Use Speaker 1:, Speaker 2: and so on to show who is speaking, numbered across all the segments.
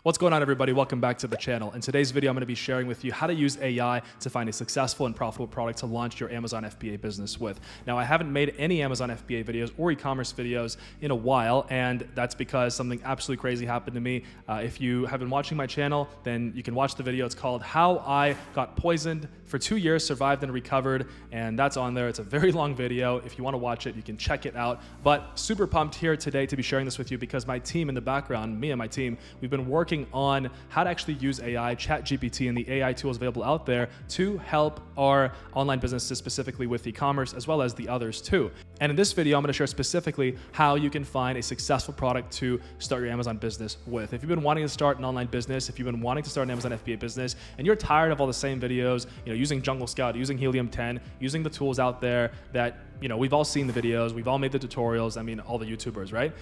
Speaker 1: What's going on, everybody? Welcome back to the channel. In today's video, I'm going to be sharing with you how to use AI to find a successful and profitable product to launch your Amazon FBA business with. Now, I haven't made any Amazon FBA videos or e-commerce videos in a while, and that's because something absolutely crazy happened to me. If you have been watching my channel, then you can watch the video. It's called How I Got Poisoned for 2 years, Survived and Recovered, and that's on there. It's a very long video. If you want to watch it, you can check it out. But super pumped here today to be sharing this with you because my team in the background, me and my team, we've been working on how to actually use AI, Chat GPT, and the AI tools available out there to help our online businesses, specifically with e-commerce, as well as the others too. And in this video, I'm going to share specifically how you can find a successful product to start your Amazon business with. If you've been wanting to start an online business, if you've been wanting to start an Amazon FBA business, and you're tired of all the same videos, using Jungle Scout, using Helium 10, using the tools out there that we've all seen the videos, we've all made the tutorials, all the YouTubers, right?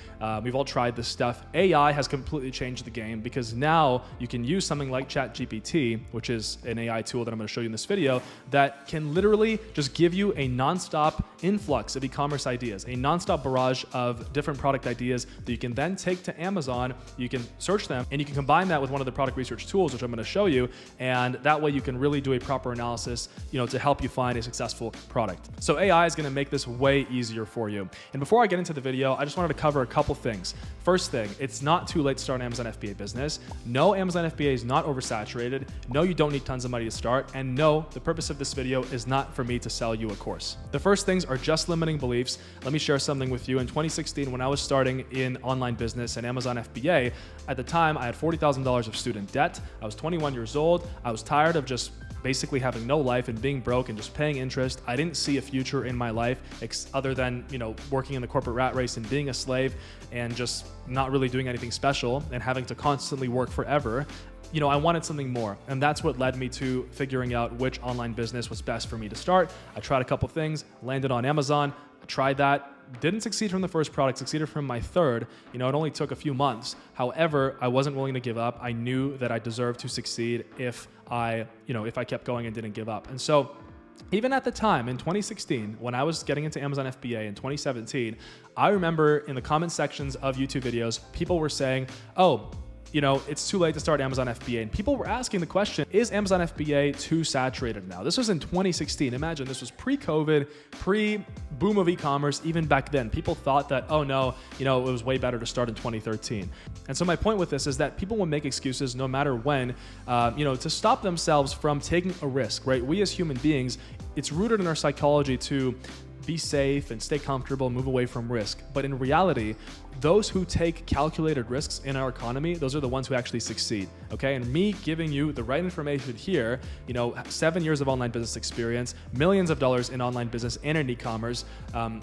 Speaker 1: We've all tried this stuff. AI has completely changed the game because now you can use something like Chat GPT, which is an AI tool that I'm going to show you in this video, that can literally just give you a nonstop influx of e-commerce ideas, a nonstop barrage of different product ideas that you can then take to Amazon, you can search them, and you can combine that with one of the product research tools, which I'm going to show you, and that way you can really do a proper analysis, to help you find a successful product. So AI is going to make this way easier for you. And before I get into the video, I just wanted to cover a couple things. First thing, it's not too late to start an Amazon FBA business. No, Amazon FBA is not oversaturated. No, you don't need tons of money to start. And no, the purpose of this video is not for me to sell you a course. The first things are just limiting beliefs. Let me share something with you. In 2016, when I was starting in online business and Amazon FBA, at the time I had $40,000 of student debt. I was 21 years old. I was tired of just basically having no life and being broke and just paying interest. I didn't see a future in my life other than, working in the corporate rat race and being a slave and just not really doing anything special and having to constantly work forever. I wanted something more, and that's what led me to figuring out which online business was best for me to start. I tried a couple things, landed on Amazon, tried that, didn't succeed from the first product, succeeded from my third. It only took a few months. However, I wasn't willing to give up. I knew that I deserved to succeed if I kept going and didn't give up. And so even at the time in 2016, when I was getting into Amazon FBA in 2017, I remember in the comment sections of YouTube videos, people were saying, oh, it's too late to start Amazon FBA. And people were asking the question, is Amazon FBA too saturated now? This was in 2016. Imagine this was pre-COVID, pre-boom of e-commerce. Even back then, people thought that, oh no, it was way better to start in 2013. And so my point with this is that people will make excuses no matter when, to stop themselves from taking a risk, right? We as human beings, it's rooted in our psychology to be safe and stay comfortable, move away from risk. But in reality, those who take calculated risks in our economy, those are the ones who actually succeed, okay? And me giving you the right information here, 7 years of online business experience, millions of dollars in online business and in e-commerce,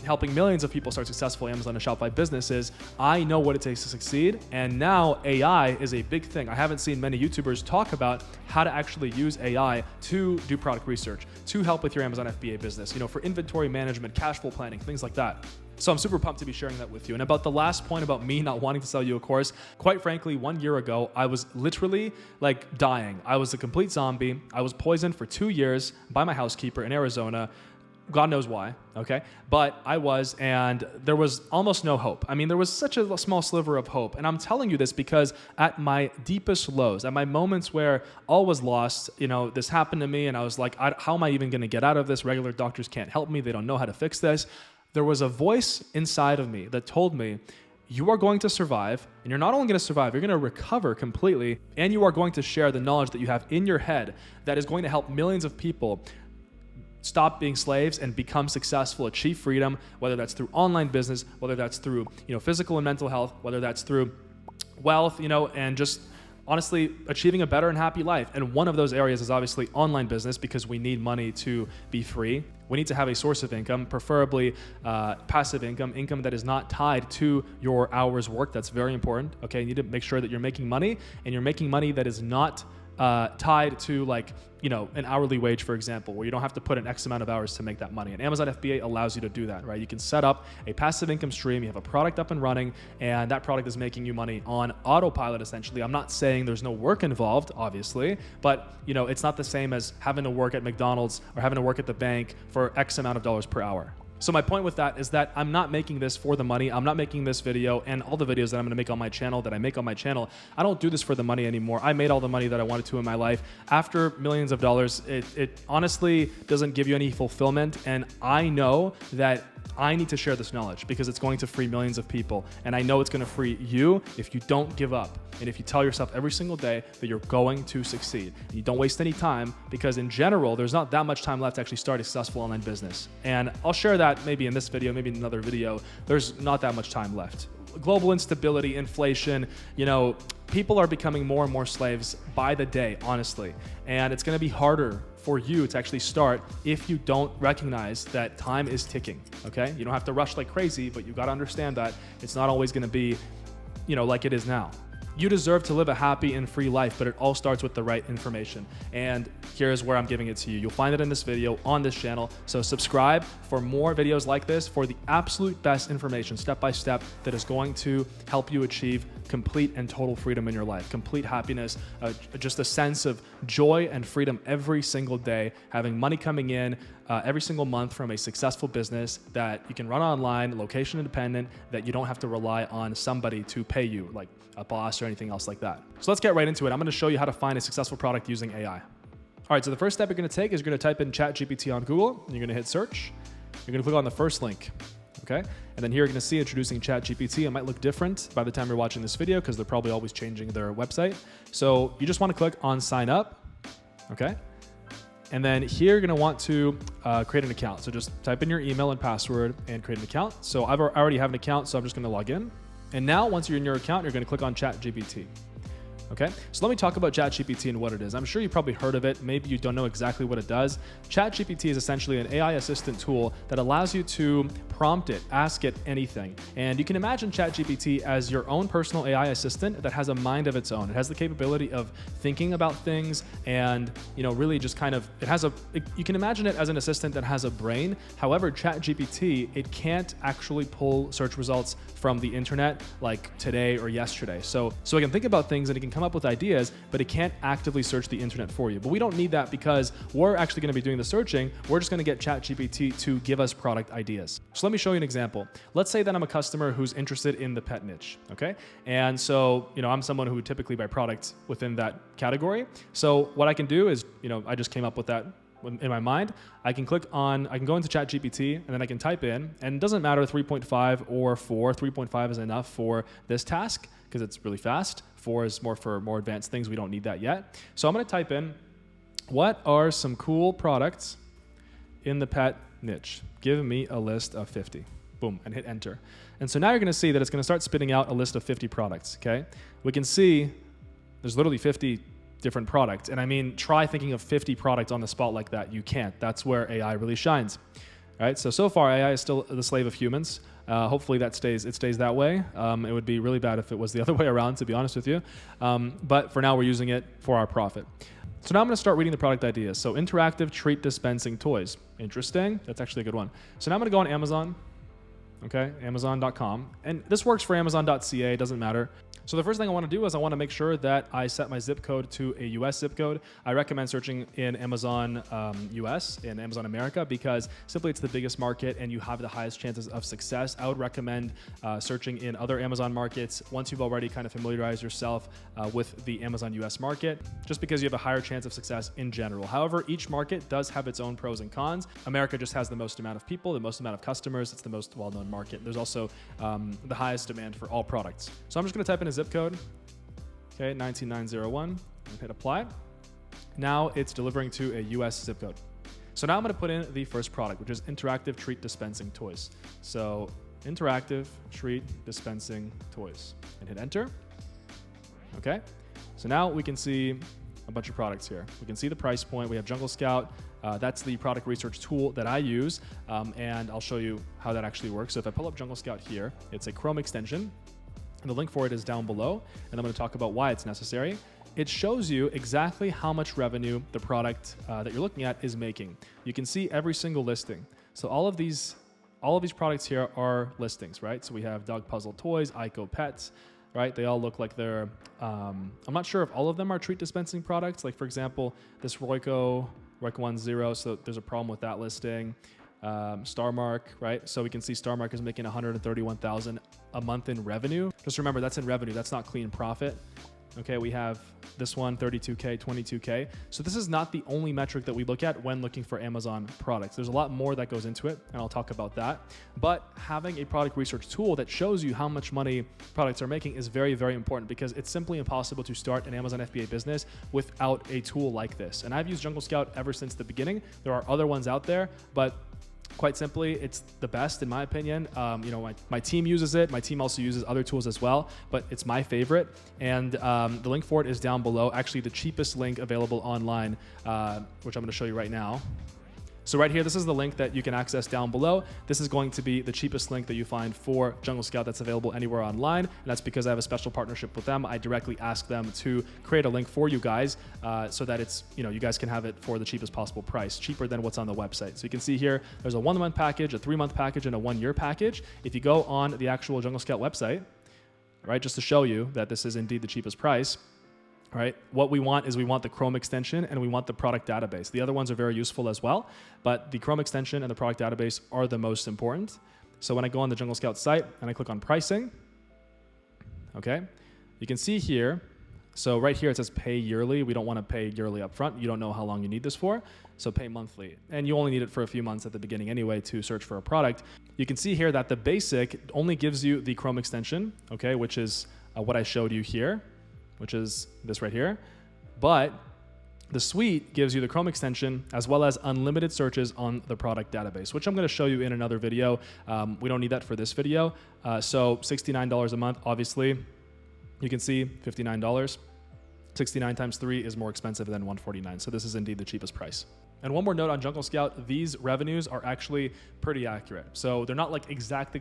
Speaker 1: helping millions of people start successful Amazon and Shopify businesses, I know what it takes to succeed. And now AI is a big thing. I haven't seen many YouTubers talk about how to actually use AI to do product research, to help with your Amazon FBA business, for inventory management, cash flow planning, things like that. So I'm super pumped to be sharing that with you. And about the last point about me not wanting to sell you a course, quite frankly, 1 year ago, I was literally dying. I was a complete zombie. I was poisoned for 2 years by my housekeeper in Arizona. God knows why, okay? But I was, and there was almost no hope. There was such a small sliver of hope. And I'm telling you this because at my deepest lows, at my moments where all was lost, this happened to me and I was like, how am I even gonna get out of this? Regular doctors can't help me. They don't know how to fix this. There was a voice inside of me that told me, you are going to survive, and you're not only going to survive, you're going to recover completely, and you are going to share the knowledge that you have in your head that is going to help millions of people stop being slaves and become successful, achieve freedom, whether that's through online business, whether that's through physical and mental health, whether that's through wealth, and just honestly achieving a better and happy life. And one of those areas is obviously online business, because we need money to be free. We need to have a source of income, preferably passive income that is not tied to your hours worked. That's very important. Okay, you need to make sure that you're making money, and you're making money that is not tied to an hourly wage, for example, where you don't have to put an X amount of hours to make that money. And Amazon FBA allows you to do that, right? You can set up a passive income stream, you have a product up and running, and that product is making you money on autopilot, essentially. I'm not saying there's no work involved, obviously, but it's not the same as having to work at McDonald's or having to work at the bank for X amount of dollars per hour. So my point with that is that I'm not making this for the money. I'm not making this video and all the videos that I'm going to make on my channel that I make on my channel. I don't do this for the money anymore. I made all the money that I wanted to in my life. After millions of dollars, it honestly doesn't give you any fulfillment. And I know that I need to share this knowledge because it's going to free millions of people. And I know it's going to free you if you don't give up. And if you tell yourself every single day that you're going to succeed, and you don't waste any time, because in general, there's not that much time left to actually start a successful online business. And I'll share that maybe in this video, maybe in another video. There's not that much time left. Global instability, inflation, people are becoming more and more slaves by the day, honestly. And it's going to be harder for you to actually start if you don't recognize that time is ticking, okay? You don't have to rush like crazy, but you got to understand that it's not always going to be, like it is now. You deserve to live a happy and free life, but it all starts with the right information. And here's where I'm giving it to you. You'll find it in this video on this channel. So subscribe for more videos like this for the absolute best information, step by step, that is going to help you achieve complete and total freedom in your life, complete happiness, just a sense of joy and freedom every single day, having money coming in every single month from a successful business that you can run online, location independent, that you don't have to rely on somebody to pay you, like a boss or anything else like that. So let's get right into it. I'm going to show you how to find a successful product using AI. All right, so the first step you're going to take is you're going to type in Chat GPT on Google, and you're going to hit search. You're going to click on the first link, okay? And then here you're going to see introducing Chat GPT. It might look different by the time you're watching this video because they're probably always changing their website. So you just want to click on sign up, okay? And then here you're going to want to create an account. So just type in your email and password and create an account. So I already have an account, so I'm just going to log in. And now once you're in your account, you're going to click on Chat GPT. Okay, so let me talk about Chat GPT and what it is. I'm sure you've probably heard of it. Maybe you don't know exactly what it does. Chat GPT is essentially an AI assistant tool that allows you to prompt it, ask it anything. And you can imagine Chat GPT as your own personal AI assistant that has a mind of its own. It has the capability of thinking about things and, really just kind of, you can imagine it as an assistant that has a brain. However, Chat GPT, it can't actually pull search results from the internet like today or yesterday. So it can think about things and it can come up with ideas, but it can't actively search the internet for you. But we don't need that because we're actually going to be doing the searching. We're just going to get ChatGPT to give us product ideas. So let me show you an example. Let's say that I'm a customer who's interested in the pet niche, okay? And so, I'm someone who would typically buy products within that category. So what I can do is, I just came up with that in my mind. I can go into ChatGPT and then I can type in, and it doesn't matter 3.5 or 4. 3.5 is enough for this task because it's really fast. 4 is more for more advanced things. We don't need that yet. So I'm going to type in, what are some cool products in the pet niche? Give me a list of 50. Boom, and hit enter. And so now you're going to see that it's going to start spitting out a list of 50 products, okay? We can see there's literally 50 different products. And I mean, try thinking of 50 products on the spot like that. You can't. That's where AI really shines. All right, so far AI is still the slave of humans. Hopefully it stays that way. It would be really bad if it was the other way around, to be honest with you. But for now, we're using it for our profit. So now I'm going to start reading the product ideas. So interactive treat dispensing toys. Interesting. That's actually a good one. So now I'm going to go on Amazon. Okay, Amazon.com. And this works for Amazon.ca, it doesn't matter. So the first thing I want to do is I want to make sure that I set my zip code to a US zip code. I recommend searching in Amazon US and Amazon America because simply it's the biggest market and you have the highest chances of success. I would recommend searching in other Amazon markets once you've already kind of familiarized yourself with the Amazon US market, just because you have a higher chance of success in general. However, each market does have its own pros and cons. America just has the most amount of people, the most amount of customers. It's the most well-known market. There's also the highest demand for all products. So I'm just going to type in a zip code, okay, 19901, and hit apply. Now it's delivering to a US zip code. So now I'm going to put in the first product, which is interactive treat dispensing toys. So interactive treat dispensing toys, and hit enter. Okay, so now we can see a bunch of products here. We can see the price point. We have Jungle Scout. That's the product research tool that I use, and I'll show you how that actually works. So if I pull up Jungle Scout here, it's a Chrome extension. And the link for it is down below, and I'm going to talk about why it's necessary. It shows you exactly how much revenue the product that you're looking at is making. You can see every single listing. So all of these products here are listings, right? So we have Dog Puzzle Toys, Ico Pets, right? They all look like they're, I'm not sure if all of them are treat dispensing products. Like for example, this Royco 10, so there's a problem with that listing. Starmark, right? So we can see Starmark is making 131,000 a month in revenue. Just remember, that's in revenue. That's not clean profit. Okay, we have this one, 32K, 22K. So this is not the only metric that we look at when looking for Amazon products. There's a lot more that goes into it, and I'll talk about that. But having a product research tool that shows you how much money products are making is very, very important, because it's simply impossible to start an Amazon FBA business without a tool like this. And I've used Jungle Scout ever since the beginning. There are other ones out there, but quite simply, it's the best in my opinion. My team uses it. My team also uses other tools as well, but it's my favorite. And the link for it is down below. Actually, the cheapest link available online, which I'm going to show you right now. So right here, this is the link that you can access down below. This is going to be the cheapest link that you find for Jungle Scout that's available anywhere online. And that's because I have a special partnership with them. I directly ask them to create a link for you guys so that it's, you guys can have it for the cheapest possible price, cheaper than what's on the website. So you can see here, there's a 1-month package, a 3-month package, and a 1-year package. If you go on the actual Jungle Scout website, right, just to show you that this is indeed the cheapest price, right? What we want is we want the Chrome extension and we want the product database. The other ones are very useful as well, but the Chrome extension and the product database are the most important. So when I go on the Jungle Scout site and I click on pricing, okay, you can see here, so right here it says pay yearly. We don't want to pay yearly upfront. You don't know how long you need this for, so pay monthly. And you only need it for a few months at the beginning anyway to search for a product. You can see here that the basic only gives you the Chrome extension, okay, which is what I showed you here, which is this right here. But the suite gives you the Chrome extension as well as unlimited searches on the product database, which I'm going to show you in another video. We don't need that for this video. So $69 a month, obviously, you can see $59. 69 times 3 is more expensive than $149. So this is indeed the cheapest price. And one more note on Jungle Scout, these revenues are actually pretty accurate. So they're not like exact,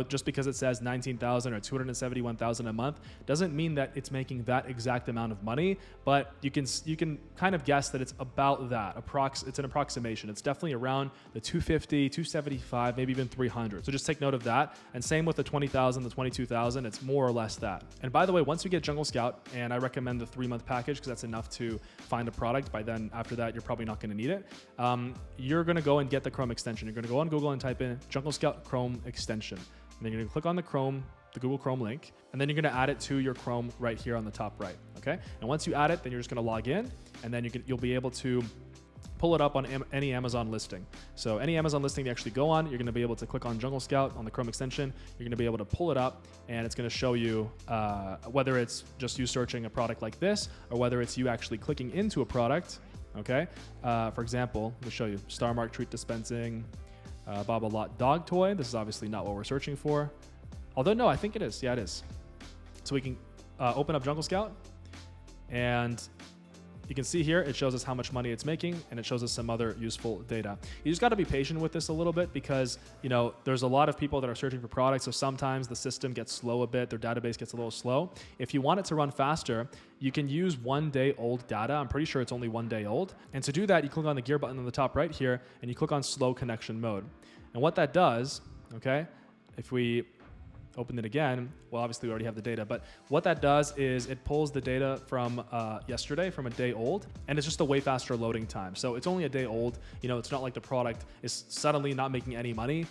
Speaker 1: just because it says 19,000 or 271,000 a month doesn't mean that it's making that exact amount of money, but you can kind of guess that it's about that. It's an approximation. It's definitely around the 250, 275, maybe even 300. So just take note of that. And same with the 20,000, the 22,000, it's more or less that. And by the way, once you get Jungle Scout, and I recommend the 3-month package because that's enough to find a product. By then, after that, you're probably not going to need it. You're going to go and get the Chrome extension. You're going to go on Google and type in Jungle Scout Chrome extension. And then you're going to click on the Google Chrome link, and then you're going to add it to your Chrome right here on the top right. Okay. And once you add it, then you're just going to log in, and then you'll be able to pull it up on any Amazon listing. So any Amazon listing you actually go on, you're going to be able to click on Jungle Scout on the Chrome extension. You're going to be able to pull it up, and it's going to show you whether it's just you searching a product like this or whether it's you actually clicking into a product. Okay. For example, let me show you Starmark treat dispensing, Baba Lot dog toy. This is obviously not what we're searching for. Although no, I think it is. Yeah, it is. So we can open up Jungle Scout, and you can see here, it shows us how much money it's making, and it shows us some other useful data. You just got to be patient with this a little bit because, there's a lot of people that are searching for products. So sometimes the system gets slow a bit. Their database gets a little slow. If you want it to run faster, you can use 1-day-old data. I'm pretty sure it's only 1 day old. And to do that, you click on the gear button on the top right here, and you click on slow connection mode. And what that does, okay, if we open it again, well, obviously we already have the data, but what that does is it pulls the data from yesterday, from a day old, and it's just a way faster loading time. So it's only a day old. It's not like the product is suddenly not making any money,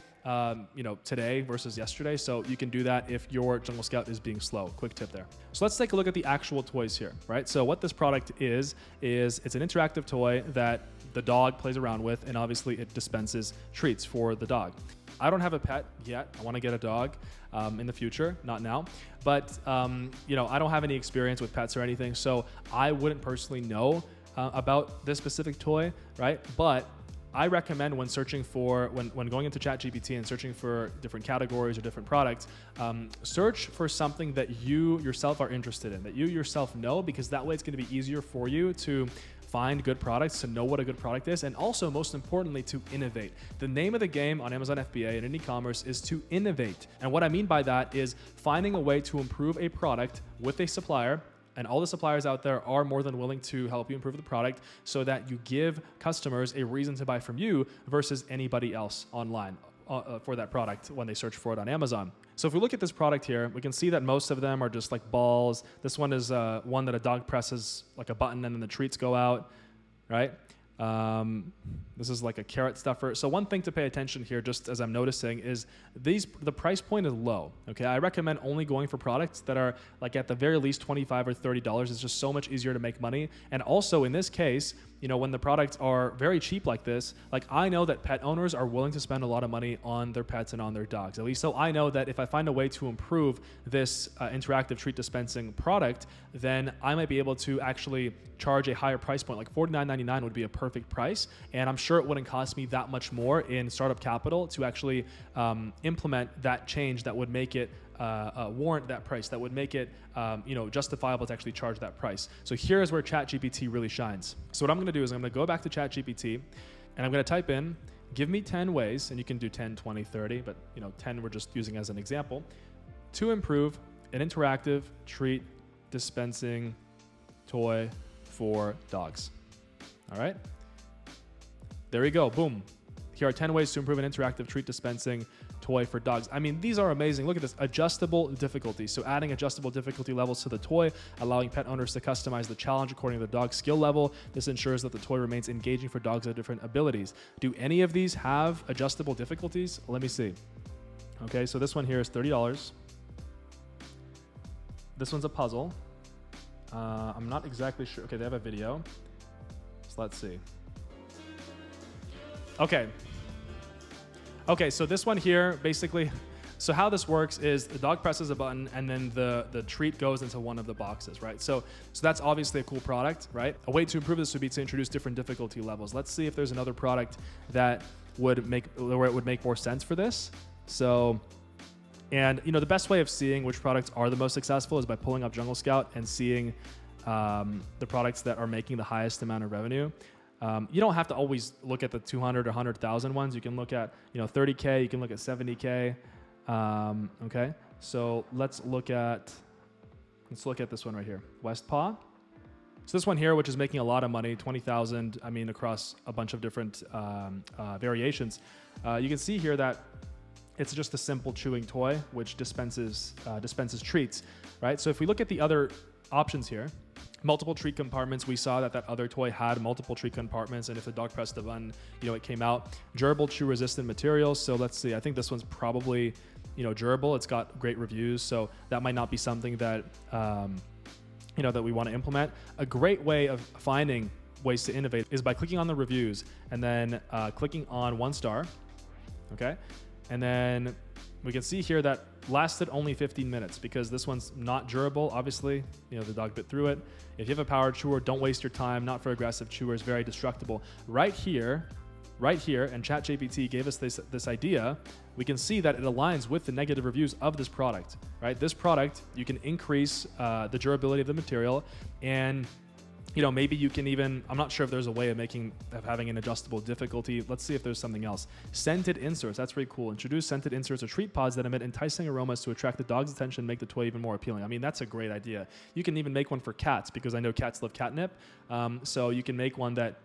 Speaker 1: today versus yesterday. So you can do that if your Jungle Scout is being slow. Quick tip there. So let's take a look at the actual toys here, right? So what this product is it's an interactive toy that the dog plays around with, and obviously it dispenses treats for the dog. I don't have a pet yet. I want to get a dog in the future, not now. But, I don't have any experience with pets or anything, so I wouldn't personally know about this specific toy, right? But I recommend when searching for, when going into Chat GPT and searching for different categories or different products, search for something that you yourself are interested in, that you yourself know, because that way it's going to be easier for you to find good products, to know what a good product is, and also, most importantly, to innovate. The name of the game on Amazon FBA and in e-commerce is to innovate. And what I mean by that is finding a way to improve a product with a supplier, and all the suppliers out there are more than willing to help you improve the product so that you give customers a reason to buy from you versus anybody else online for that product when they search for it on Amazon. So if we look at this product here, we can see that most of them are just like balls. This one is one that a dog presses like a button and then the treats go out, right? This is like a carrot stuffer. So one thing to pay attention here, just as I'm noticing, is the price point is low. Okay, I recommend only going for products that are like at the very least $25 or $30. It's just so much easier to make money. And also in this case, you know, when the products are very cheap like this, like I know that pet owners are willing to spend a lot of money on their pets and on their dogs. At least so I know that if I find a way to improve this interactive treat dispensing product, then I might be able to actually charge a higher price point. Like $49.99 would be a perfect price. And I'm sure it wouldn't cost me that much more in startup capital to actually implement that change that would make it warrant that price, that would make it you know, justifiable to actually charge that price. So here's where Chat GPT really shines. So what I'm gonna do is I'm gonna go back to Chat GPT and I'm gonna type in, give me 10 ways, and you can do 10, 20, 30, but you know, 10 we're just using as an example, to improve an interactive treat dispensing toy for dogs. All right, there we go, boom. Here are 10 ways to improve an interactive treat dispensing toy for dogs. I mean, these are amazing. Look at this, adjustable difficulty. So adding adjustable difficulty levels to the toy, allowing pet owners to customize the challenge according to the dog's skill level. This ensures that the toy remains engaging for dogs of different abilities. Do any of these have adjustable difficulties? Let me see. Okay, so this one here is $30. This one's a puzzle. I'm not exactly sure. Okay, they have a video. So let's see. Okay, so this one here, basically, so how this works is the dog presses a button and then the treat goes into one of the boxes, right? So that's obviously a cool product, right? A way to improve this would be to introduce different difficulty levels. Let's see if there's another product that would make, where it would make more sense for this. So, and you know, the best way of seeing which products are the most successful is by pulling up Jungle Scout and seeing the products that are making the highest amount of revenue. You don't have to always look at the 200 or 100,000 ones. You can look at, you know, 30K, you can look at 70K. Okay, so let's look at this one right here, West Paw. So this one here, which is making a lot of money, 20,000, I mean, across a bunch of different variations. You can see here that it's just a simple chewing toy, which dispenses treats, right? So if we look at the other options here, multiple treat compartments, we saw that other toy had multiple treat compartments, and if the dog pressed the button, you know, it came out. Durable, chew resistant materials. So let's see, I think this one's probably, you know, durable. It's got great reviews, so that might not be something that, you know, that we want to implement. A great way of finding ways to innovate is by clicking on the reviews and then clicking on 1 star, okay? And then we can see here that lasted only 15 minutes because this one's not durable. Obviously, you know, the dog bit through it. If you have a power chewer, don't waste your time. Not for aggressive chewers, very destructible. Right here, and Chat GPT gave us this idea. We can see that it aligns with the negative reviews of this product, right? This product, you can increase the durability of the material, and you know, maybe you can even, I'm not sure if there's a way of having an adjustable difficulty. Let's see if there's something else. Scented inserts, that's pretty cool. Introduce scented inserts or treat pods that emit enticing aromas to attract the dog's attention and make the toy even more appealing. I mean, that's a great idea. You can even make one for cats because I know cats love catnip. So you can make one that,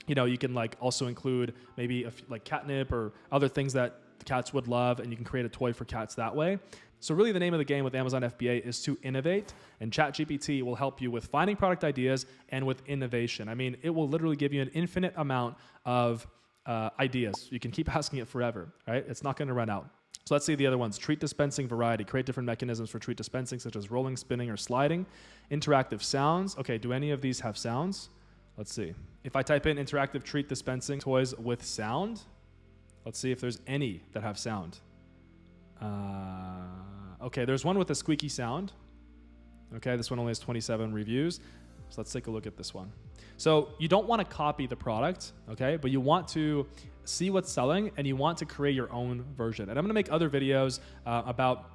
Speaker 1: you know, you can like also include maybe like catnip or other things that the cats would love, and you can create a toy for cats that way. So really the name of the game with Amazon FBA is to innovate, and Chat GPT will help you with finding product ideas and with innovation. I mean, it will literally give you an infinite amount of ideas. You can keep asking it forever, right? It's not going to run out. So let's see the other ones. Treat dispensing variety. Create different mechanisms for treat dispensing, such as rolling, spinning, or sliding. Interactive sounds. Okay, do any of these have sounds? Let's see. If I type in interactive treat dispensing toys with sound, let's see if there's any that have sound. Okay, there's one with a squeaky sound. Okay, this one only has 27 reviews. So let's take a look at this one. So you don't want to copy the product, okay, but you want to see what's selling and you want to create your own version. And I'm going to make other videos about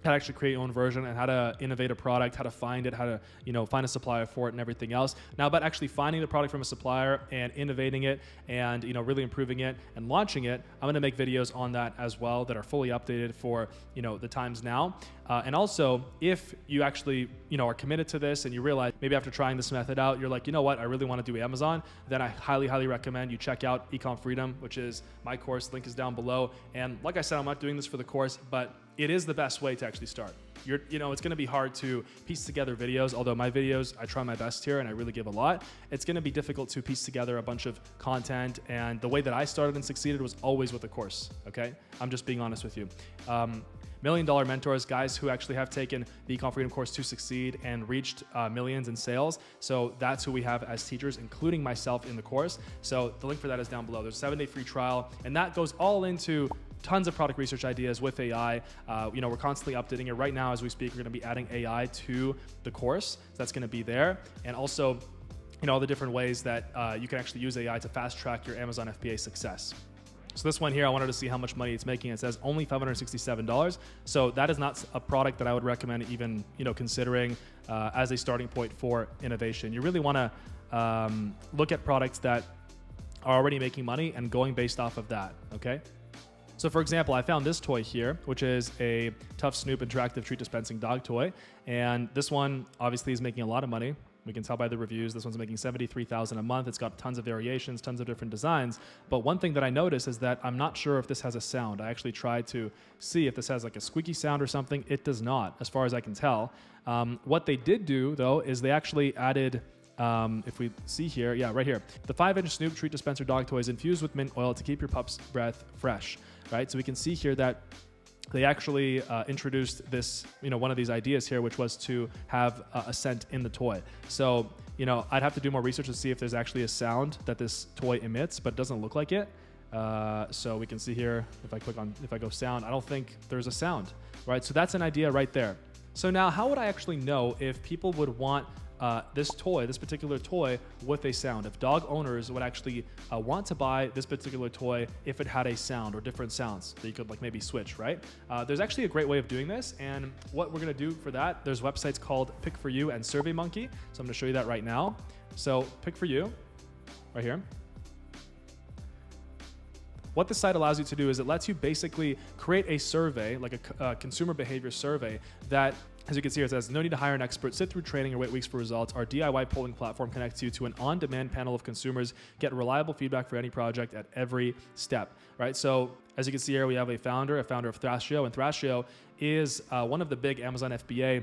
Speaker 1: how to actually create your own version and how to innovate a product, how to find it, how to, you know, find a supplier for it and everything else. Now, about actually finding the product from a supplier and innovating it and, you know, really improving it and launching it, I'm going to make videos on that as well that are fully updated for, you know, the times now. And also, if you actually, you know, are committed to this and you realize maybe after trying this method out, you're like, you know what, I really want to do Amazon, then I highly, highly recommend you check out Ecom Freedom, which is my course. Link is down below. And like I said, I'm not doing this for the course, but it is the best way to actually start. it's going to be hard to piece together videos. Although my videos, I try my best here and I really give a lot. It's going to be difficult to piece together a bunch of content. And the way that I started and succeeded was always with a course. Okay, I'm just being honest with you. $1 million mentors, guys who actually have taken the Ecom Freedom course to succeed and reached millions in sales. So that's who we have as teachers, including myself in the course. So the link for that is down below. There's a 7-day free trial, and that goes all into tons of product research ideas with AI. We're constantly updating it. Right now, as we speak, we're going to be adding AI to the course. So that's going to be there. And also, all the different ways that you can actually use AI to fast track your Amazon FBA success. So this one here, I wanted to see how much money it's making. It says only $567. So that is not a product that I would recommend even, considering as a starting point for innovation. You really want to look at products that are already making money and going based off of that, okay? So for example, I found this toy here, which is a Tough Snoop interactive treat dispensing dog toy. And this one obviously is making a lot of money. We can tell by the reviews. This one's making $73,000 a month. It's got tons of variations, tons of different designs. But one thing that I noticed is that I'm not sure if this has a sound. I actually tried to see if this has like a squeaky sound or something. It does not, as far as I can tell. What they did do, though, is they actually added, if we see here, yeah, right here, the 5-inch Snoop treat dispenser dog toy is infused with mint oil to keep your pup's breath fresh, right? So we can see here that they actually introduced this, one of these ideas here, which was to have a scent in the toy. So, I'd have to do more research to see if there's actually a sound that this toy emits, but it doesn't look like it. So we can see here, if I go sound, I don't think there's a sound, right? So that's an idea right there. So now how would I actually know if people would want this particular toy with a sound? If dog owners would actually want to buy this particular toy if it had a sound or different sounds that you could maybe switch, right? There's actually a great way of doing this, and what we're gonna do for that, there's websites called Pick For You and SurveyMonkey. So I'm gonna show you that right now. So Pick For You, right here. What this site allows you to do is it lets you basically create a survey, like a consumer behavior survey that, as you can see here, it says, no need to hire an expert, sit through training, or wait weeks for results. Our DIY polling platform connects you to an on-demand panel of consumers, get reliable feedback for any project at every step, right? So as you can see here, we have a founder of Thrasio, and Thrasio is one of the big Amazon FBA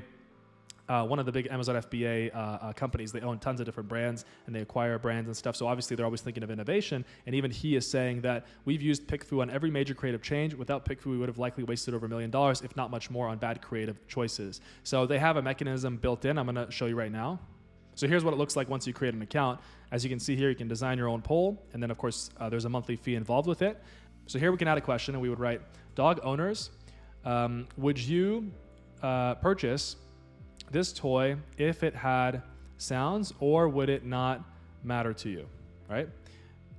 Speaker 1: companies. They own tons of different brands and they acquire brands and stuff. So obviously they're always thinking of innovation. And even he is saying that we've used PickFu on every major creative change. Without PickFu, we would have likely wasted over $1 million, if not much more, on bad creative choices. So they have a mechanism built in. I'm going to show you right now. So here's what it looks like once you create an account. As you can see here, you can design your own poll. And then of course, there's a monthly fee involved with it. So here we can add a question and we would write, dog owners, would you purchase this toy if it had sounds, or would it not matter to you, right?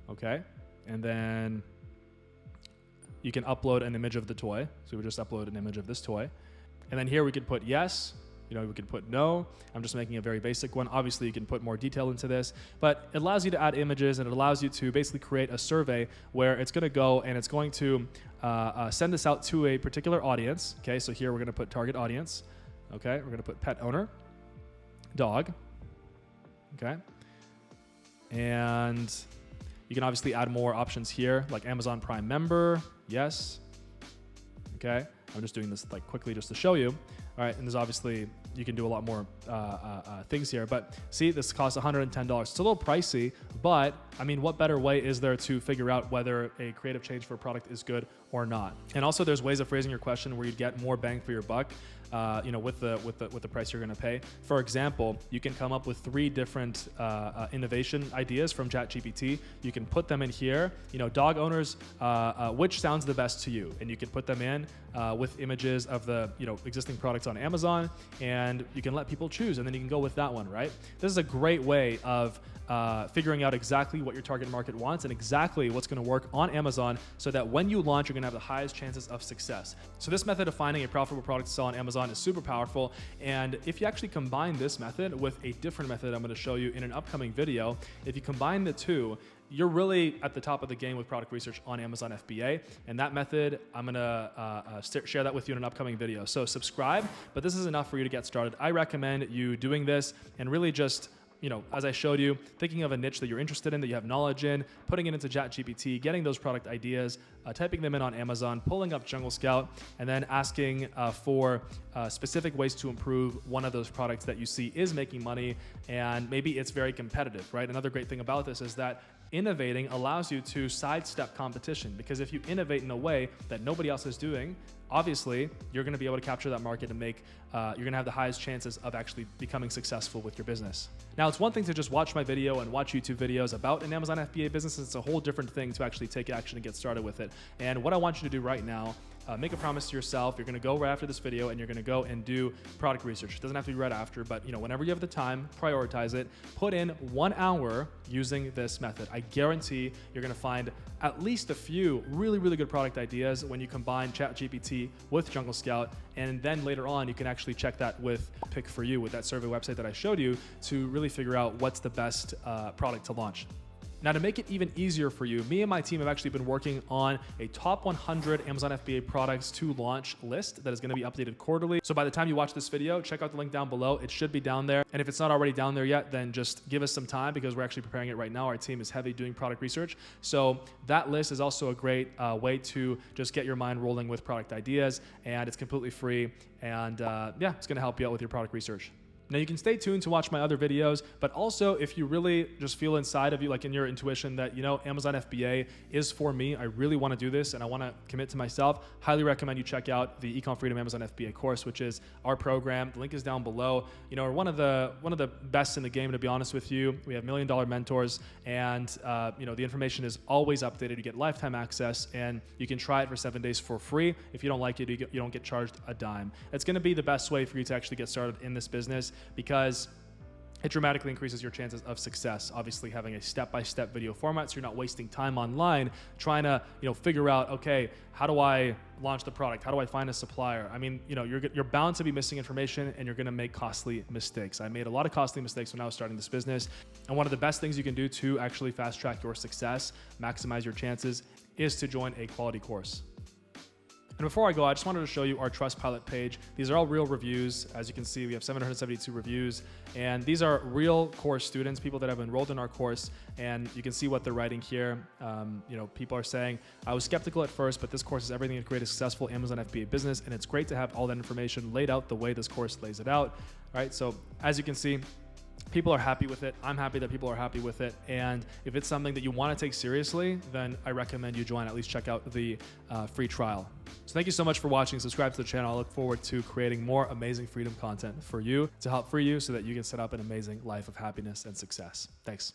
Speaker 1: Okay, and then you can upload an image of the toy. So we would just upload an image of this toy. And then here we could put yes, we could put no. I'm just making a very basic one. Obviously you can put more detail into this, but it allows you to add images and it allows you to basically create a survey where it's gonna go and it's going to send this out to a particular audience. Okay, so here we're gonna put target audience. Okay, we're gonna put pet owner, dog, okay? And you can obviously add more options here, like Amazon Prime member, yes, okay? I'm just doing this quickly just to show you. All right, and there's obviously, you can do a lot more things here, but see, this costs $110. It's a little pricey, but I mean, what better way is there to figure out whether a creative change for a product is good or not? And also there's ways of phrasing your question where you'd get more bang for your buck, with the price you're gonna pay. For example, you can come up with 3 different innovation ideas from Chat GPT. You can put them in here, dog owners, which sounds the best to you? And you can put them in with images of the existing products on Amazon, and you can let people choose, and then you can go with that one, right? This is a great way of figuring out exactly what your target market wants and exactly what's going to work on Amazon, so that when you launch, you're going to have the highest chances of success. So this method of finding a profitable product to sell on Amazon is super powerful. And if you actually combine this method with a different method I'm going to show you in an upcoming video, if you combine the two, you're really at the top of the game with product research on Amazon FBA. And that method, I'm gonna share that with you in an upcoming video. So subscribe, but this is enough for you to get started. I recommend you doing this and really just as I showed you, thinking of a niche that you're interested in, that you have knowledge in, putting it into Chat GPT, getting those product ideas, typing them in on Amazon, pulling up Jungle Scout, and then asking for specific ways to improve one of those products that you see is making money, and maybe it's very competitive, right? Another great thing about this is that innovating allows you to sidestep competition, because if you innovate in a way that nobody else is doing, obviously you're going to be able to capture that market and you're going to have the highest chances of actually becoming successful with your business. Now, it's one thing to just watch my video and watch YouTube videos about an Amazon FBA business. It's a whole different thing to actually take action and get started with it. And what I want you to do right now, make a promise to yourself. You're going to go right after this video and you're going to go and do product research. It doesn't have to be right after, but whenever you have the time, prioritize it. Put in 1 hour using this method. I guarantee you're going to find at least a few really, really good product ideas when you combine Chat GPT with Jungle Scout. And then later on, you can actually check that with Pick For You, with that survey website that I showed you, to really figure out what's the best product to launch. Now, to make it even easier for you, me and my team have actually been working on a top 100 Amazon FBA products to launch list that is going to be updated quarterly. So by the time you watch this video, check out the link down below. It should be down there. And if it's not already down there yet, then just give us some time, because we're actually preparing it right now. Our team is heavy doing product research. So that list is also a great way to just get your mind rolling with product ideas, and it's completely free. And yeah, it's going to help you out with your product research. Now, you can stay tuned to watch my other videos, but also if you really just feel inside of you, like in your intuition, that, Amazon FBA is for me, I really want to do this and I want to commit to myself, highly recommend you check out the Ecom Freedom Amazon FBA course, which is our program. The link is down below. We're one of the best in the game, to be honest with you. We have $1 million mentors, and the information is always updated. You get lifetime access, and you can try it for 7 days for free. If you don't like it, you don't get charged a dime. It's going to be the best way for you to actually get started in this business, because it dramatically increases your chances of success. Obviously, having a step-by-step video format, so you're not wasting time online trying to, figure out, okay, how do I launch the product? How do I find a supplier? I mean, you're bound to be missing information, and you're going to make costly mistakes. I made a lot of costly mistakes when I was starting this business, and one of the best things you can do to actually fast-track your success, maximize your chances, is to join a quality course. And before I go, I just wanted to show you our Trustpilot page. These are all real reviews. As you can see, we have 772 reviews, and these are real course students, people that have enrolled in our course, and you can see what they're writing here. People are saying, I was skeptical at first, but this course is everything to create a successful Amazon FBA business, and it's great to have all that information laid out the way this course lays it out. All right, so as you can see, people are happy with it. I'm happy that people are happy with it. And if it's something that you want to take seriously, then I recommend you join. At least check out the free trial. So thank you so much for watching. Subscribe to the channel. I look forward to creating more amazing freedom content for you to help free you so that you can set up an amazing life of happiness and success. Thanks.